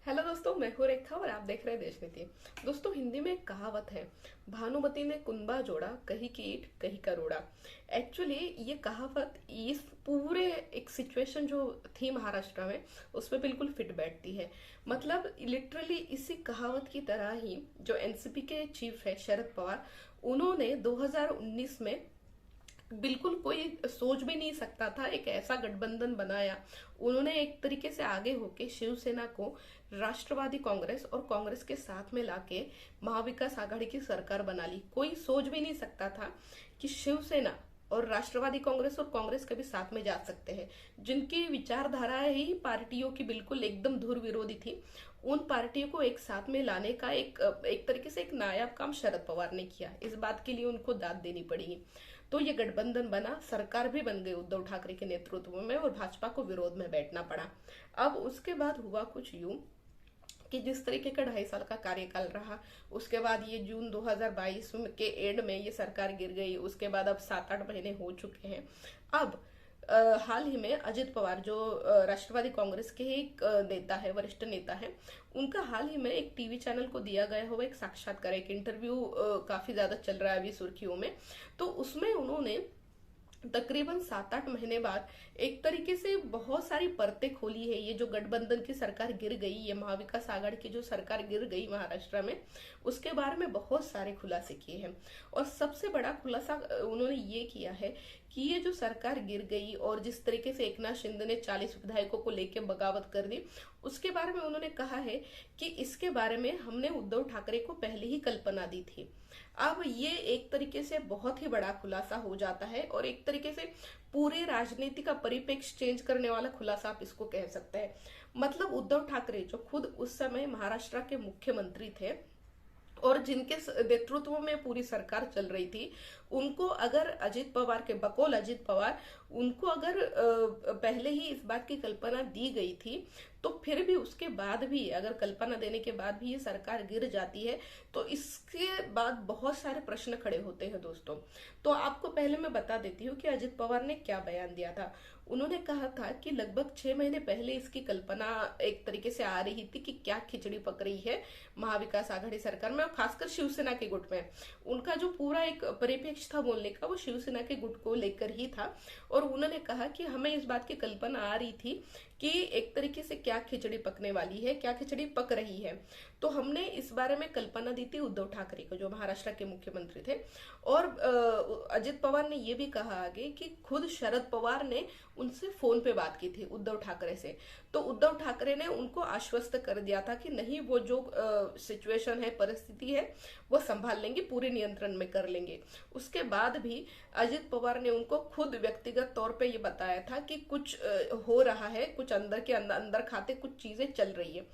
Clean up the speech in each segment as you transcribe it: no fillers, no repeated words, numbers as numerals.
Hello दोस्तों, मैं हूं रेखा और आप देख रहे हैं देशनीति। दोस्तों, हिंदी में एक कहावत है, भानुमति ने कुंबा जोड़ा, कहीं की ईंट कहीं का रोड़ा। एक्चुअली ये कहावत इस पूरे एक सिचुएशन जो थी महाराष्ट्र में उसमें बिल्कुल फिट बैठती है। मतलब लिटरली इसी कहावत की तरह ही जो एनसीपी के चीफ है शरद पवार, उन्होंने 2019 में बिल्कुल कोई सोच भी नहीं सकता था एक ऐसा गठबंधन बनाया। उन्होंने एक तरीके से आगे होके शिवसेना को राष्ट्रवादी कांग्रेस और कांग्रेस के साथ में लाके महाविकास आघाड़ी की सरकार बना ली। कोई सोच भी नहीं सकता था कि शिवसेना और राष्ट्रवादी कांग्रेस और कांग्रेस कभी साथ में जा सकते हैं, जिनकी विचारधाराएं ही पार्टियों की बिल्कुल एकदम धुर विरोधी थी। उन पार्टियों को एक साथ में लाने का एक तरीके से एक नायाब काम शरद पवार ने किया। इस बात के लिए उनको दाद देनी पड़ेगी। तो ये गठबंधन बना, सरकार भी बन गई उद्धव ठाकरे के नेतृत्व में और भाजपा को विरोध में बैठना पड़ा। अब उसके बाद हुआ कुछ यूं कि जिस तरीके का 2.5 साल का कार्यकाल रहा, उसके बाद ये जून 2022 के एंड में ये सरकार गिर गई। उसके बाद अब 7-8 महीने हो चुके हैं। अब हाल ही में अजित पवार जो राष्ट्रवादी कांग्रेस के ही एक नेता है, वरिष्ठ नेता है, उनका हाल ही में एक टीवी चैनल को दिया गया हुआ एक साक्षात्कार, एक इंटरव्यू काफी ज्यादा चल रहा है अभी सुर्खियों में। तो उसमें उन्होंने तकरीबन 7-8 महीने बाद एक तरीके से बहुत सारी परतें खोली है। ये जो गठबंधन की सरकार गिर गई, ये महाविकास आघाड़ी की जो सरकार गिर गई महाराष्ट्र में, उसके बारे में बहुत सारे खुलासे किए हैं। और सबसे बड़ा खुलासा उन्होंने ये किया है कि ये जो सरकार गिर गई और जिस तरीके से एकनाथ शिंदे ने 40 विधायकों को लेकर बगावत कर दी, उसके बारे में उन्होंने कहा है कि इसके बारे में हमने उद्धव ठाकरे को पहले ही कल्पना दी थी। अब ये एक तरीके से बहुत ही बड़ा खुलासा हो जाता है और एक तरीके से पूरे राजनीति का परिप्रेक्ष्य चेंज करने वाला खुलासा आप इसको कह सकते हैं। मतलब उद्धव ठाकरे जो खुद उस समय महाराष्ट्र के मुख्यमंत्री थे और जिनके नेतृत्व में पूरी सरकार चल रही थी, उनको अगर अजित पवार के बकौल अजित पवार, उनको अगर पहले ही इस बात की कल्पना दी गई थी, तो फिर भी उसके बाद भी अगर कल्पना देने के बाद भी ये सरकार गिर जाती है, तो इसके बाद बहुत सारे प्रश्न खड़े होते हैं दोस्तों। तो आपको पहले मैं बता देती हूँ कि अजित पवार ने क्या बयान दिया था। उन्होंने कहा था कि लगभग 6 महीने पहले इसकी कल्पना एक तरीके से आ रही थी कि क्या खिचड़ी पक रही है महाविकास आघाड़ी सरकार में, और खासकर शिवसेना के गुट में। उनका जो पूरा एक परिप्रेक्ष्य था बोलने का, वो शिवसेना के गुट को लेकर ही था। और उन्होंने कहा कि हमें इस बात की कल्पना आ रही थी कि एक तरीके से क्या खिचड़ी पकने वाली है, क्या खिचड़ी पक रही है। तो हमने इस बारे में कल्पना दी थी उद्धव ठाकरे को, जो महाराष्ट्र के मुख्यमंत्री थे। और अजित पवार ने यह भी कहा आगे कि खुद शरद पवार ने उनसे फोन पे बात की थी उद्धव ठाकरे से। तो उद्धव ठाकरे ने उनको आश्वस्त कर दिया था कि नहीं, वो जो सिचुएशन है, परिस्थिति है, वो संभाल लेंगे, पूरे नियंत्रण में कर लेंगे। उसके बाद भी अजित पवार ने उनको खुद व्यक्तिगत तौर पे ये बताया था कि कुछ हो रहा है, कुछ अंदर के अंदर खाते कुछ चीजें चल रही है।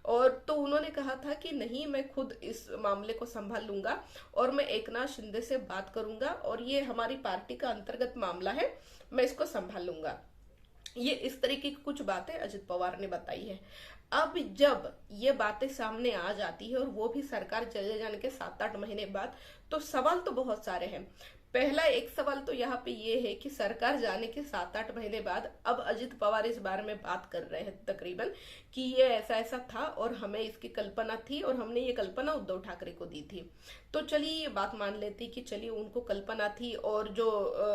और तो उन्होंने कहा था कि नहीं, मैं खुद इस मामले को संभाल लूंगा और मैं एकनाथ शिंदे से बात करूंगा और ये हमारी पार्टी का अंतर्गत मामला है, मैं इसको संभाल लूंगा। ये इस तरीके की कुछ बातें अजित पवार ने बताई है। अब जब ये बातें सामने आ जाती है और वो भी सरकार चले जाने के 7-8 महीने बाद, तो सवाल तो बहुत सारे हैं। पहला एक सवाल तो यहाँ पे ये है कि सरकार जाने के 7-8 महीने बाद अब अजित पवार इस बारे में बात कर रहे हैं तकरीबन कि ये ऐसा ऐसा था और हमें इसकी कल्पना थी और हमने ये कल्पना उद्धव ठाकरे को दी थी। तो चलिए ये बात मान लेती कि चलिए उनको कल्पना थी और जो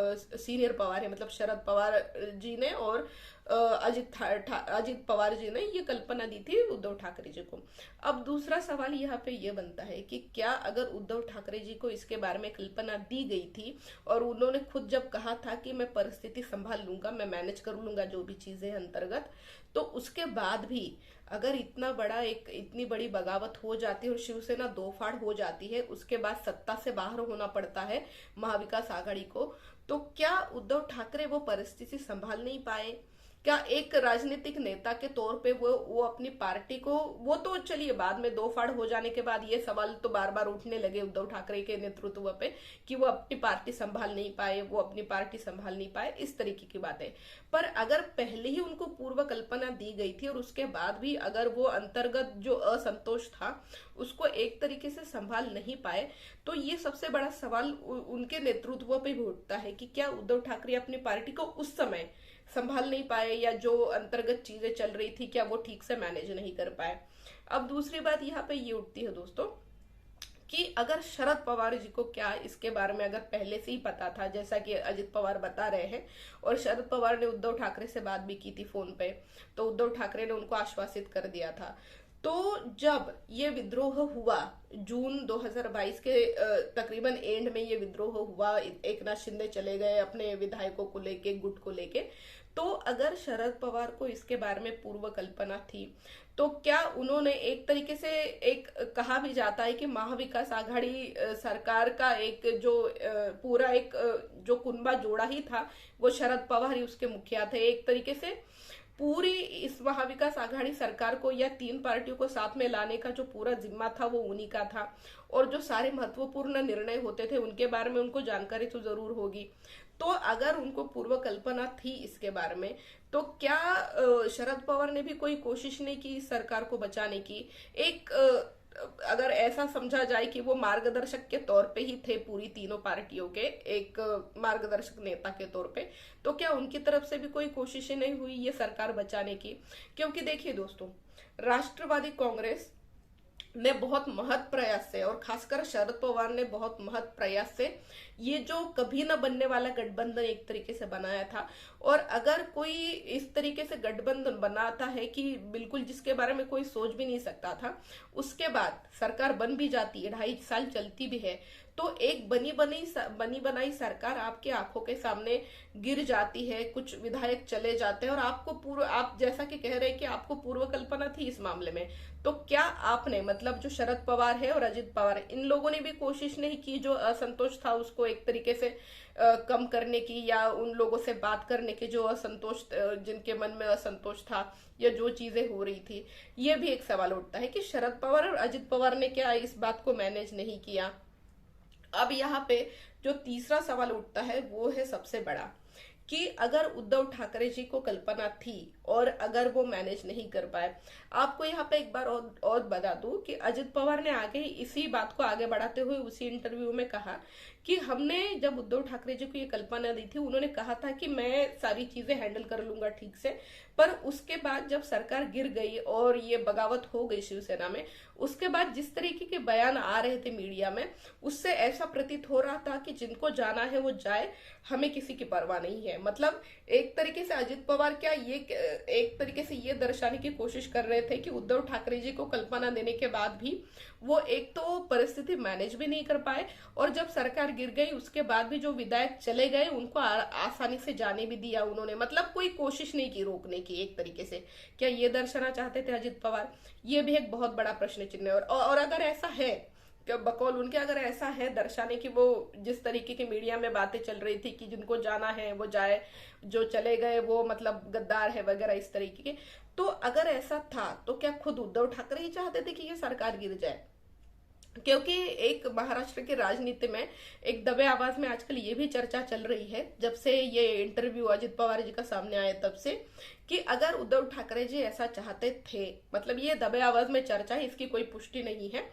सीनियर पवार है, मतलब शरद पवार जी ने और अजित पवार जी ने ये कल्पना दी थी उद्धव ठाकरे जी को। अब दूसरा सवाल यहाँ पे ये बनता है कि क्या अगर उद्धव ठाकरे जी को इसके बारे में कल्पना दी गई थी और उन्होंने खुद जब कहा था कि मैं परिस्थिति संभाल लूंगा, मैं मैनेज कर लूंगा जो भी चीजें अंतर्गत, तो उसके बाद भी अगर इतनी बड़ी बगावत हो जाती है और शिवसेना दो फाड़ हो जाती है, उसके बाद सत्ता से बाहर होना पड़ता है महाविकास आघाड़ी को, तो क्या उद्धव ठाकरे वो परिस्थिति संभाल नहीं पाए? क्या एक राजनीतिक नेता के तौर पे वो अपनी पार्टी को, वो तो चलिए बाद में दो फाड़ हो जाने के बाद ये सवाल तो बार बार उठने लगे उद्धव ठाकरे के नेतृत्व पे कि वो अपनी पार्टी संभाल नहीं पाए, वो अपनी पार्टी संभाल नहीं पाए, इस तरीके की बातें। पर अगर पहले ही उनको पूर्व कल्पना दी गई थी और उसके बाद भी अगर वो अंतर्गत जो असंतोष था उसको एक तरीके से संभाल नहीं पाए, तो ये सबसे बड़ा सवाल उनके नेतृत्व पे भी उठता है कि क्या उद्धव ठाकरे अपनी पार्टी को उस समय संभाल नहीं पाए, या जो अंतर्गत चीजें चल रही थी क्या वो ठीक से मैनेज नहीं कर पाए। अब दूसरी बात यहाँ पे ये उठती है दोस्तों कि अगर शरद पवार जी को क्या इसके बारे में अगर पहले से ही पता था, जैसा कि अजित पवार बता रहे हैं, और शरद पवार ने उद्धव ठाकरे से बात भी की थी फोन पे, तो उद्धव ठाकरे ने उनको आश्वासित कर दिया था। तो जब ये विद्रोह हुआ जून 2022 के तकरीबन एंड में ये विद्रोह हुआ, एकनाथ शिंदे चले गए अपने विधायकों को लेके, गुट को लेके, तो अगर शरद पवार को इसके बारे में पूर्व कल्पना थी तो क्या उन्होंने एक तरीके से, एक कहा भी जाता है कि महाविकास आघाड़ी सरकार का एक जो पूरा एक जो कुनबा जोड़ा ही था वो शरद पवार ही उसके मुखिया थे। एक तरीके से पूरी इस महाविकास आघाड़ी सरकार को या तीन पार्टियों को साथ में लाने का जो पूरा जिम्मा था वो उन्हीं का था, और जो सारे महत्वपूर्ण निर्णय होते थे उनके बारे में उनको जानकारी तो जरूर होगी। तो अगर उनको पूर्व कल्पना थी इसके बारे में, तो क्या शरद पवार ने भी कोई कोशिश नहीं की इस सरकार को बचाने की? एक अगर ऐसा समझा जाए कि वो मार्गदर्शक के तौर पे ही थे पूरी तीनों पार्टियों के, एक मार्गदर्शक नेता के तौर पे, तो क्या उनकी तरफ से भी कोई कोशिशें नहीं हुई ये सरकार बचाने की? क्योंकि देखिए दोस्तों, राष्ट्रवादी कांग्रेस ने बहुत महत प्रयास से, और खासकर शरद पवार ने बहुत महत प्रयास से ये जो कभी न बनने वाला गठबंधन एक तरीके से बनाया था। और अगर कोई इस तरीके से गठबंधन बनाता है कि बिल्कुल जिसके बारे में कोई सोच भी नहीं सकता था, उसके बाद सरकार बन भी जाती है, 2.5 साल चलती भी है, तो एक बनी बनाई सरकार आपके आंखों के सामने गिर जाती है, कुछ विधायक चले जाते हैं, और आप जैसा कि कह रहे हैं कि आपको पूर्व कल्पना थी इस मामले में, तो क्या आपने, मतलब जो शरद पवार है और अजित पवार है, इन लोगों ने भी कोशिश नहीं की जो असंतोष था उसको एक तरीके से कम करने की, या उन लोगों से बात करने की जो असंतोष, जिनके मन में असंतोष था या जो चीजें हो रही थी? ये भी एक सवाल उठता है कि शरद पवार और अजित पवार ने क्या इस बात को मैनेज नहीं किया? अब यहाँ पे जो तीसरा सवाल उठता है वो है सबसे बड़ा, कि अगर उद्धव ठाकरे जी को कल्पना थी और अगर वो मैनेज नहीं कर पाए। आपको यहाँ पे एक बार और बता दूं कि अजित पवार ने आगे इसी बात को आगे बढ़ाते हुए उसी इंटरव्यू में कहा कि हमने जब उद्धव ठाकरे जी को ये कल्पना दी थी, उन्होंने कहा था कि मैं सारी चीजें हैंडल कर लूंगा ठीक से, पर उसके बाद जब सरकार गिर गई और ये बगावत हो गई शिवसेना में, उसके बाद जिस तरीके के बयान आ रहे थे मीडिया में, उससे ऐसा प्रतीत हो रहा था कि जिनको जाना है वो जाए, हमें किसी की परवाह नहीं है। मतलब एक तरीके से अजित पवार क्या ये एक तरीके से ये दर्शाने की कोशिश कर रहे थे कि उद्धव ठाकरे जी को कल्पना देने के बाद भी वो एक तो परिस्थिति मैनेज भी नहीं कर पाए, और जब सरकार गिर गई उसके बाद भी जो विधायक चले गए उनको आसानी से जाने भी दिया उन्होंने। मतलब कोई कोशिश नहीं की रोकने की एक तरीके से। क्या ये दर्शाना चाहते थे अजित पवार? ये भी एक बहुत बड़ा प्रश्न चिन्ह है। और अगर ऐसा है, बकौल उनके अगर ऐसा है दर्शाने की, वो जिस तरीके की मीडिया में बातें चल रही थी कि जिनको जाना है वो जाए, जो चले गए वो मतलब गद्दार है वगैरह इस तरीके के, तो अगर ऐसा था तो क्या खुद उद्धव ठाकरे ही चाहते थे कि ये सरकार गिर जाए? क्योंकि एक महाराष्ट्र की राजनीति में एक दबे आवाज में आजकल ये भी चर्चा चल रही है, जब से ये इंटरव्यू अजित पवार जी का सामने आया तब से, कि अगर उद्धव ठाकरे जी ऐसा चाहते थे, मतलब ये दबे आवाज में चर्चा है, इसकी कोई पुष्टि नहीं है,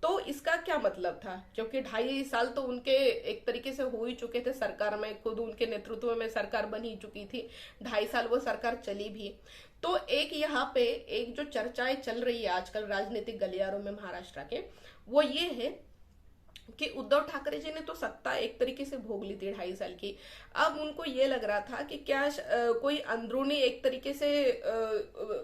तो इसका क्या मतलब था? क्योंकि 2.5 साल तो उनके एक तरीके से हो ही चुके थे सरकार में, खुद उनके नेतृत्व में सरकार बन ही चुकी थी, 2.5 साल वो सरकार चली भी। तो एक यहाँ पे एक जो चर्चाएं चल रही है आजकल राजनीतिक गलियारों में महाराष्ट्र के, वो ये है कि उद्धव ठाकरे जी ने तो सत्ता एक तरीके से भोग ली थी 2.5 साल की। अब उनको ये लग रहा था कि क्या कोई अंदरूनी एक तरीके से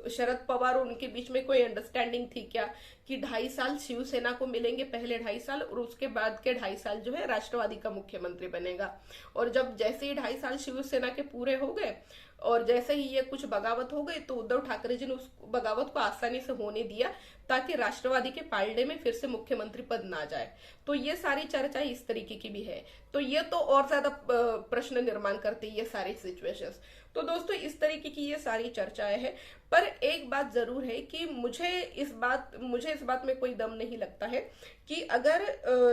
शरद पवार और उनके बीच में कोई अंडरस्टैंडिंग थी क्या, कि 2.5 साल शिवसेना को मिलेंगे, पहले 2.5 साल, और उसके बाद के 2.5 साल जो है राष्ट्रवादी का मुख्यमंत्री बनेगा। और जब जैसे ही 2.5 साल शिवसेना के पूरे हो गए और जैसे ही ये कुछ बगावत हो गई, तो उद्धव ठाकरे जी ने उस बगावत को आसानी से होने दिया ताकि राष्ट्रवादी के पालने में फिर से मुख्यमंत्री पद ना जाए। तो ये सारी चर्चा इस तरीके की भी है। तो ये तो और ज्यादा प्रश्न निर्माण करती है ये सारी सिचुएशंस। तो दोस्तों इस तरीके की ये सारी चर्चाएं हैं, पर एक बात जरूर है कि मुझे इस बात में कोई दम नहीं लगता है कि अगर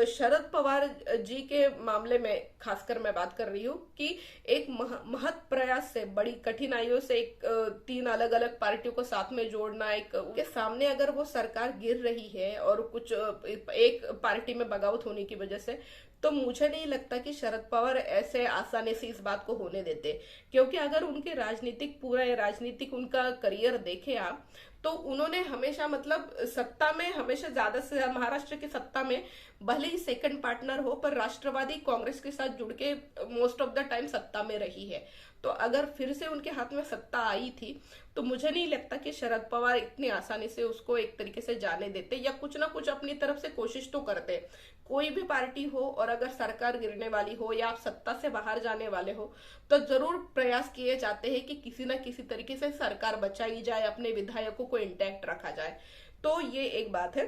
शरद पवार जी के मामले में खासकर मैं बात कर रही हूँ कि एक महत प्रयास से, बड़ी कठिनाइयों से एक 3 अलग अलग पार्टियों को साथ में जोड़ना, एक के सामने अगर वो सरकार गिर रही है और कुछ एक पार्टी में बगावत होने की वजह से, तो मुझे नहीं लगता कि शरद पवार ऐसे आसानी से इस बात को होने देते। क्योंकि अगर उनके राजनीतिक उनका करियर देखे आप, तो उन्होंने हमेशा मतलब सत्ता में हमेशा ज्यादा से ज्यादा महाराष्ट्र की सत्ता में भले ही सेकंड पार्टनर हो, पर राष्ट्रवादी कांग्रेस के साथ जुड़ के मोस्ट ऑफ द टाइम सत्ता में रही है। तो अगर फिर से उनके हाथ में सत्ता आई थी, तो मुझे नहीं लगता कि शरद पवार इतनी आसानी से उसको एक तरीके से जाने देते, या कुछ ना कुछ अपनी तरफ से कोशिश तो करते। कोई भी पार्टी हो और अगर सरकार गिरने वाली हो या आप सत्ता से बाहर जाने वाले हो, तो जरूर प्रयास किए जाते हैं कि किसी ना किसी तरीके से सरकार बचाई जाए, अपने विधायकों को इंटैक्ट रखा जाए। तो ये एक बात है।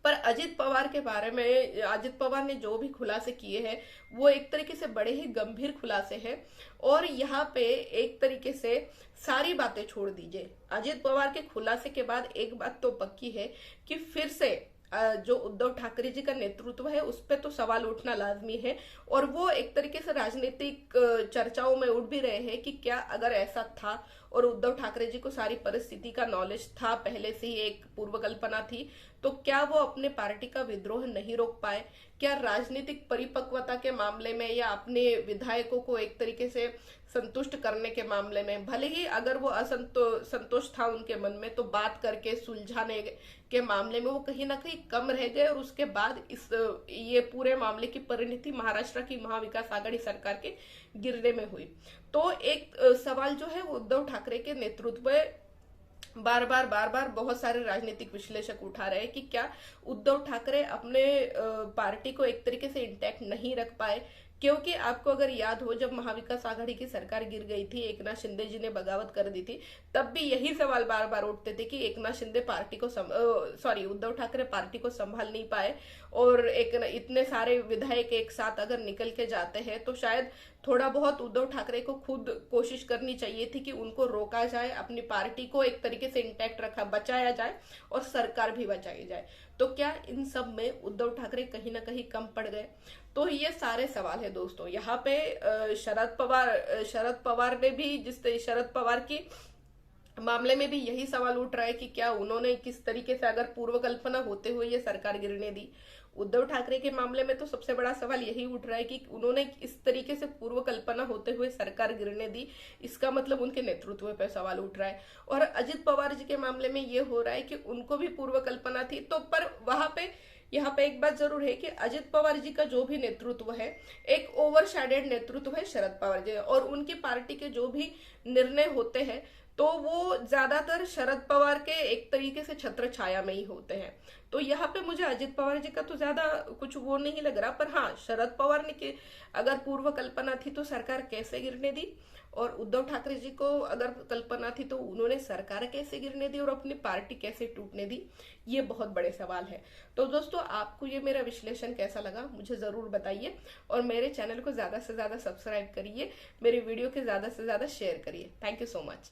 पर अजित पवार के बारे में, अजित पवार ने जो भी खुलासे किए हैं वो एक तरीके से बड़े ही गंभीर खुलासे हैं। और यहाँ पे एक तरीके से सारी बातें छोड़ दीजिए, अजित पवार के खुलासे के बाद एक बात तो पक्की है कि फिर से जो उद्धव ठाकरे जी का नेतृत्व है उस पर तो सवाल उठना लाजमी है। और वो एक तरीके से राजनीतिक चर्चाओं में उठ भी रहे हैं कि क्या अगर ऐसा था और उद्धव ठाकरे जी को सारी परिस्थिति का नॉलेज था, पहले से ही एक पूर्व कल्पना थी, तो क्या वो अपने पार्टी का विद्रोह नहीं रोक पाए? क्या राजनीतिक परिपक्वता के मामले में या अपने विधायकों को एक तरीके से संतुष्ट करने के मामले में, भले ही अगर वो संतोष था उनके मन में, तो बात करके सुलझाने के मामले में वो कहीं ना कहीं कम रह गए। और उसके बाद ये पूरे मामले की परिणति महाराष्ट्र की महाविकास आघाड़ी सरकार के गिरने में हुई। तो एक सवाल जो है वो उद्धव ठाकरे के नेतृत्व में बार बार बहुत सारे राजनीतिक विश्लेषक उठा रहे हैं कि क्या उद्धव ठाकरे अपने पार्टी को एक तरीके से इंटैक्ट नहीं रख पाए। क्योंकि आपको अगर याद हो, जब महाविकास आघाड़ी की सरकार गिर गई थी, एकनाथ शिंदे जी ने बगावत कर दी थी, तब भी यही सवाल बार बार उठते थे कि एकनाथ शिंदे पार्टी को उद्धव ठाकरे पार्टी को संभाल नहीं पाए। और इतने सारे विधायक एक साथ अगर निकल के जाते हैं तो शायद थोड़ा बहुत उद्धव ठाकरे को खुद कोशिश करनी चाहिए थी कि उनको रोका जाए, अपनी पार्टी को एक तरीके से इंटैक्ट बचाया जाए और सरकार भी बचाई जाए। तो क्या इन सब में उद्धव ठाकरे कहीं ना कहीं कम पड़ गए? तो ये सारे सवाल है दोस्तों। यहाँ पे शरद पवार ने भी, शरद पवार की मामले में भी यही सवाल उठ रहा है कि क्या उन्होंने किस तरीके से अगर पूर्व कल्पना होते हुए ये सरकार गिरने दी। उद्धव ठाकरे के मामले में तो सबसे बड़ा सवाल यही उठ रहा है कि उन्होंने इस तरीके से पूर्व कल्पना होते हुए सरकार गिरने दी, इसका मतलब उनके नेतृत्व पे सवाल उठ रहा है। और अजित पवार जी के मामले में ये हो रहा है कि उनको भी पूर्व कल्पना थी, तो पर वहां पे यहाँ पे एक बात जरूर है कि अजित पवार जी का जो भी नेतृत्व है, एक ओवरशैडेड नेतृत्व है शरद पवार जी, और उनकी पार्टी के जो भी निर्णय होते हैं तो वो ज्यादातर शरद पवार के एक तरीके से छत्र छाया में ही होते हैं। तो यहाँ पे मुझे अजित पवार जी का तो ज्यादा कुछ वो नहीं लग रहा, पर हाँ, शरद पवार ने कि अगर पूर्व कल्पना थी तो सरकार कैसे गिरने दी, और उद्धव ठाकरे जी को अगर कल्पना थी तो उन्होंने सरकार कैसे गिरने दी और अपनी पार्टी कैसे टूटने दी, ये बहुत बड़े सवाल है। तो दोस्तों, आपको ये मेरा विश्लेषण कैसा लगा मुझे जरूर बताइए, और मेरे चैनल को ज्यादा से ज्यादा सब्सक्राइब करिए, मेरे वीडियो के ज्यादा से ज्यादा शेयर करिए। Thank you so much.